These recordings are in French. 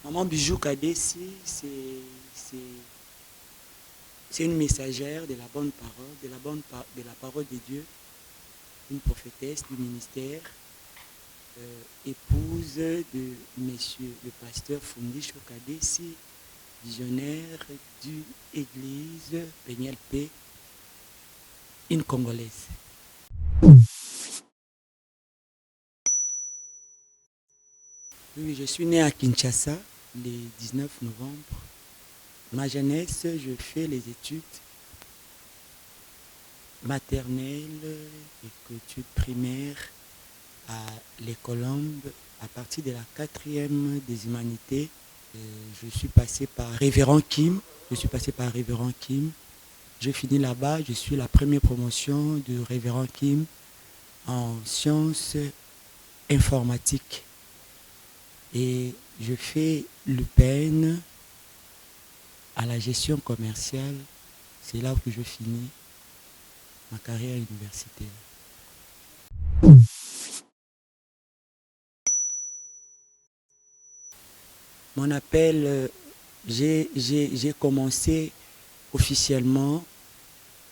Maman Bijou Kadesi, c'est une messagère de la bonne parole, de la parole de Dieu, une prophétesse du ministère, épouse de monsieur le pasteur Fundisho Kadesi, visionnaire du église Peniel P, une Congolaise. Oui, je suis né à Kinshasa le 19 novembre. Ma jeunesse, je fais les études maternelles et études primaires à les Colombes à partir de la 4e des humanités. Je suis passé par Révérend Kim. Je finis là-bas, je suis la première promotion de Révérend Kim en sciences informatiques. Et je fais l'UPN à la gestion commerciale. C'est là que je finis ma carrière universitaire. Mon appel, j'ai commencé officiellement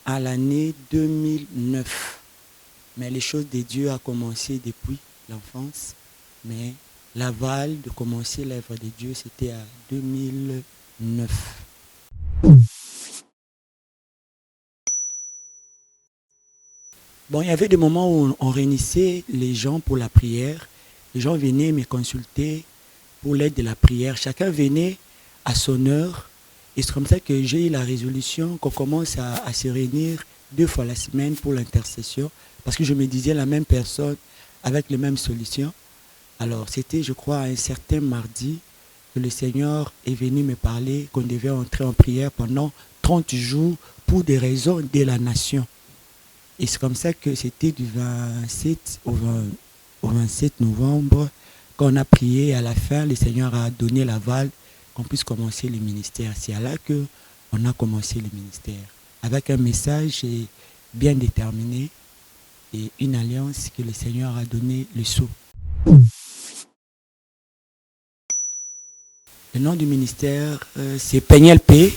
à l'année 2009. Mais les choses de Dieu ont commencé depuis l'enfance. Mais l'aval de commencer l'œuvre de Dieu, c'était à 2009. Bon, il y avait des moments où on réunissait les gens pour la prière. Les gens venaient me consulter pour l'aide de la prière. Chacun venait à son heure. Et c'est comme ça que j'ai eu la résolution qu'on commence à se réunir 2 fois la semaine pour l'intercession. Parce que je me disais la même personne avec les mêmes solutions. Alors, c'était, je crois, un certain mardi que le Seigneur est venu me parler qu'on devait entrer en prière pendant 30 jours pour des raisons de la nation. Et c'est comme ça que c'était du 27 au 27 novembre qu'on a prié. À la fin, le Seigneur a donné l'aval qu'on puisse commencer le ministère. C'est là qu'on a commencé le ministère. Avec un message bien déterminé et une alliance que le Seigneur a donné le sceau. Le nom du ministère, c'est Peniel P.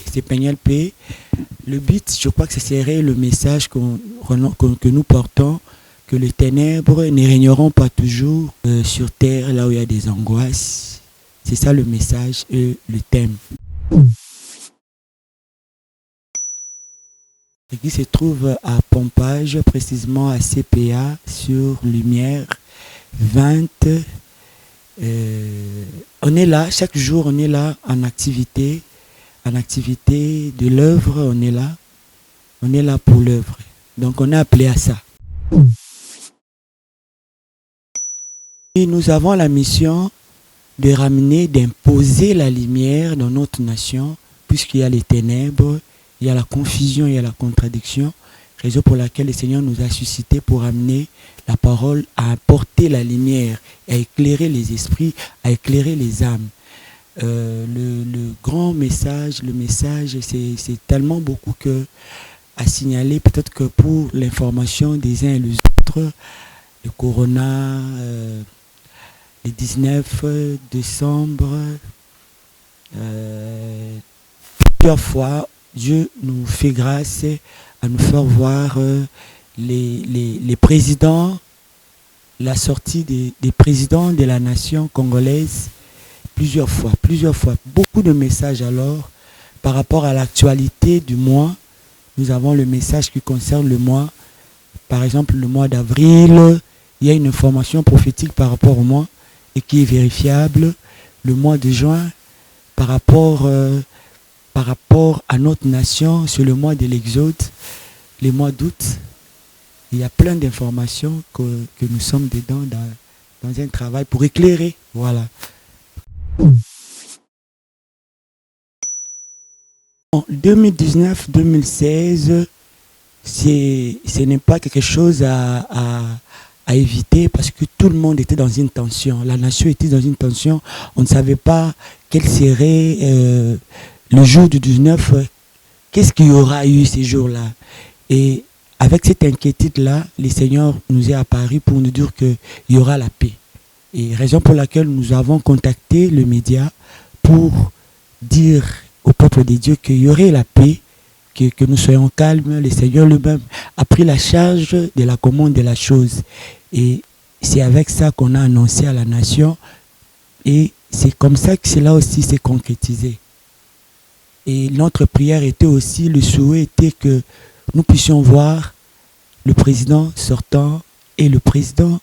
Le but, je crois que ce serait le message que nous portons, que les ténèbres ne régneront pas toujours sur terre, là où il y a des angoisses. C'est ça le message et le thème. L'église se trouve à Pompage, précisément à CPA, sur Lumière 20. On est là, chaque jour on est là en activité de l'œuvre, on est là pour l'œuvre. Donc on est appelé à ça. Et nous avons la mission de ramener, d'imposer la lumière dans notre nation, puisqu'il y a les ténèbres, il y a la confusion, il y a la contradiction, raison pour laquelle le Seigneur nous a suscité pour amener la parole à apporter la lumière, à éclairer les esprits, à éclairer les âmes. Le grand message, c'est tellement beaucoup à signaler, peut-être que pour l'information des uns et des autres, le corona, le 19 décembre, plusieurs fois, Dieu nous fait grâce à nous faire voir les présidents, la sortie des présidents de la nation congolaise, plusieurs fois, beaucoup de messages alors, par rapport à l'actualité du mois. Nous avons le message qui concerne le mois, par exemple le mois d'avril, il y a une information prophétique par rapport au mois et qui est vérifiable. Le mois de juin, par rapport à notre nation, sur le mois de l'Exode, le mois d'août, il y a plein d'informations que nous sommes dedans dans un travail pour éclairer. Voilà. En 2019-2016, ce n'est pas quelque chose à éviter parce que tout le monde était dans une tension. La nation était dans une tension. On ne savait pas quel serait le jour du 19. Qu'est-ce qu'il y aura eu ces jours-là? Et avec cette inquiétude-là, le Seigneur nous est apparu pour nous dire qu'il y aura la paix. Et raison pour laquelle nous avons contacté le média pour dire au peuple de Dieu qu'il y aurait la paix, que nous soyons calmes. Le Seigneur lui-même a pris la charge de la commande de la chose. Et c'est avec ça qu'on a annoncé à la nation. Et c'est comme ça que cela aussi s'est concrétisé. Et notre prière était aussi, le souhait était que nous puissions voir le président sortant et le président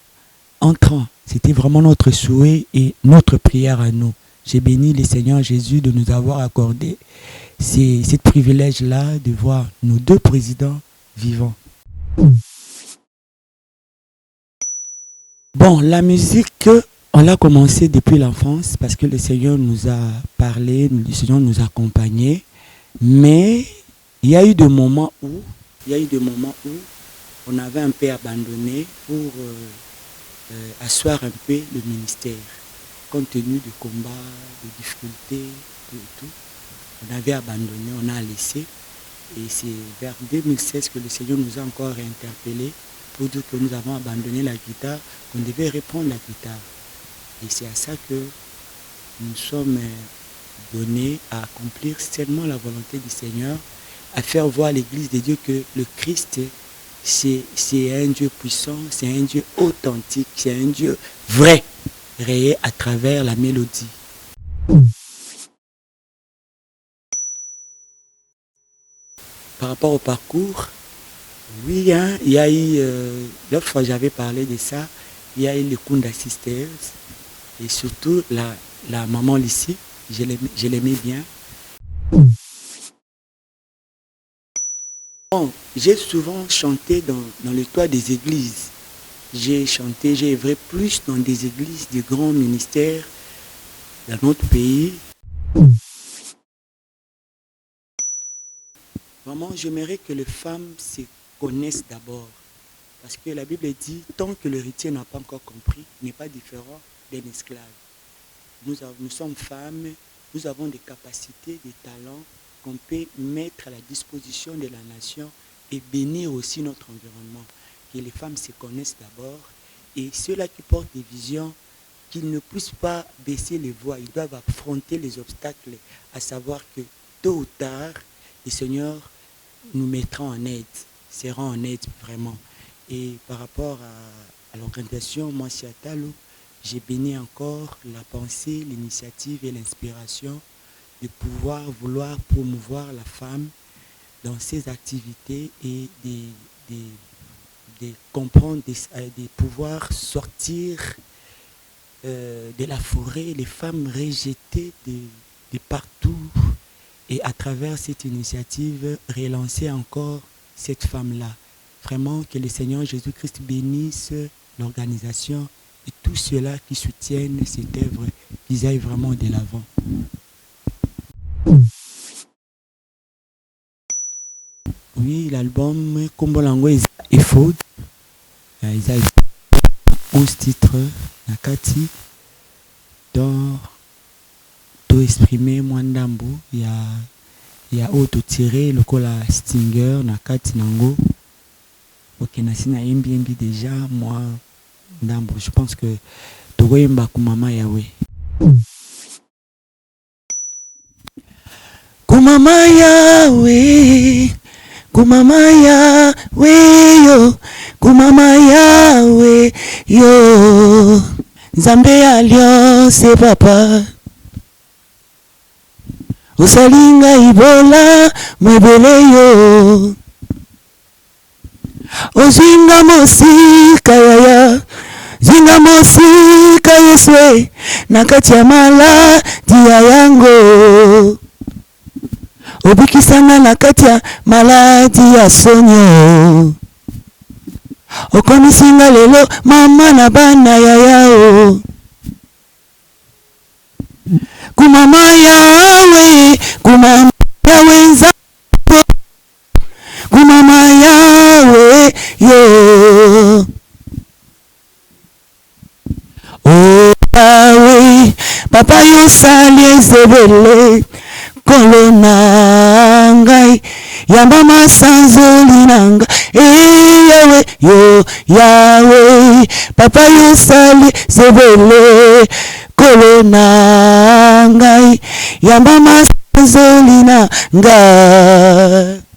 entrant. C'était vraiment notre souhait et notre prière à nous. J'ai béni le Seigneur Jésus de nous avoir accordé ce privilège-là de voir nos deux présidents vivants. Bon, la musique, on l'a commencé depuis l'enfance parce que le Seigneur nous a parlé, le Seigneur nous a accompagnés. Mais il y a eu des moments où on avait un peu abandonné pour asseoir un peu le ministère. Compte tenu du combat, des difficultés, tout. On avait abandonné, on a laissé. Et c'est vers 2016 que le Seigneur nous a encore interpellés pour dire que nous avons abandonné la guitare, qu'on devait reprendre la guitare. Et c'est à ça que nous sommes donnés à accomplir seulement la volonté du Seigneur, à faire voir à l'Église de Dieu que le Christ, c'est un Dieu puissant, c'est un Dieu authentique, c'est un Dieu vrai, réel à travers la mélodie. Par rapport au parcours, oui, hein, il y a eu, l'autre fois j'avais parlé de ça, il y a eu le Kunda Sisters et surtout la maman Lucie, je l'aimais bien. Bon, j'ai souvent chanté dans le toit des églises. J'ai chanté, j'ai œuvré plus dans des églises, des grands ministères dans notre pays. Vraiment, j'aimerais que les femmes se connaissent d'abord. Parce que la Bible dit, tant que l'héritier n'a pas encore compris, il n'est pas différent d'un esclave. Nous sommes femmes, nous avons des capacités, des talents qu'on peut mettre à la disposition de la nation et bénir aussi notre environnement. Que les femmes se connaissent d'abord et ceux-là qui portent des visions, qu'ils ne puissent pas baisser les voix, ils doivent affronter les obstacles, à savoir que tôt ou tard, le Seigneur nous mettra en aide, sera en aide vraiment. Et par rapport à l'organisation, moi, Siatalo, j'ai béni encore la pensée, l'initiative et l'inspiration de pouvoir vouloir promouvoir la femme dans ses activités et de comprendre, de pouvoir sortir de la forêt, les femmes rejetées de partout. Et à travers cette initiative, relancer encore cette femme-là. Vraiment que le Seigneur Jésus-Christ bénisse l'organisation et tous ceux-là qui soutiennent cette œuvre, qu'ils aillent vraiment de l'avant. Oui, l'album Kombolango est faux. Il y a 11 titres, Nakati, dans tout exprimer Mwandambo. Il y a auto tiré, le col à Stinger, Nakati Nango. Ok, Nasina Imbi déjà, moi, Ndambo. Je pense que Togo Imba Kumama Yahweh. Kumama Yahweh. Kumama Yahweh yo, Kumama Yahweh yo, Nzambe alliance papa. Osalinga ibola mwebele yo, Ozinga mosika yaya, Zinga mosika yeswe, nakati ya mala dia yango. Obikisanga na kati ya maladi ya sonyo. Okomisinga lelo mama na bana ya yao. Kumama yawe, kumama yawe nzambo. Kumama yawe yo. Oh yawe, papa yo sali ezebele. Kolonangai yamba masanzoli nanga Yahweh, yo Yahweh, papa yo sali sebele kolona ngai yamba maselina ngai.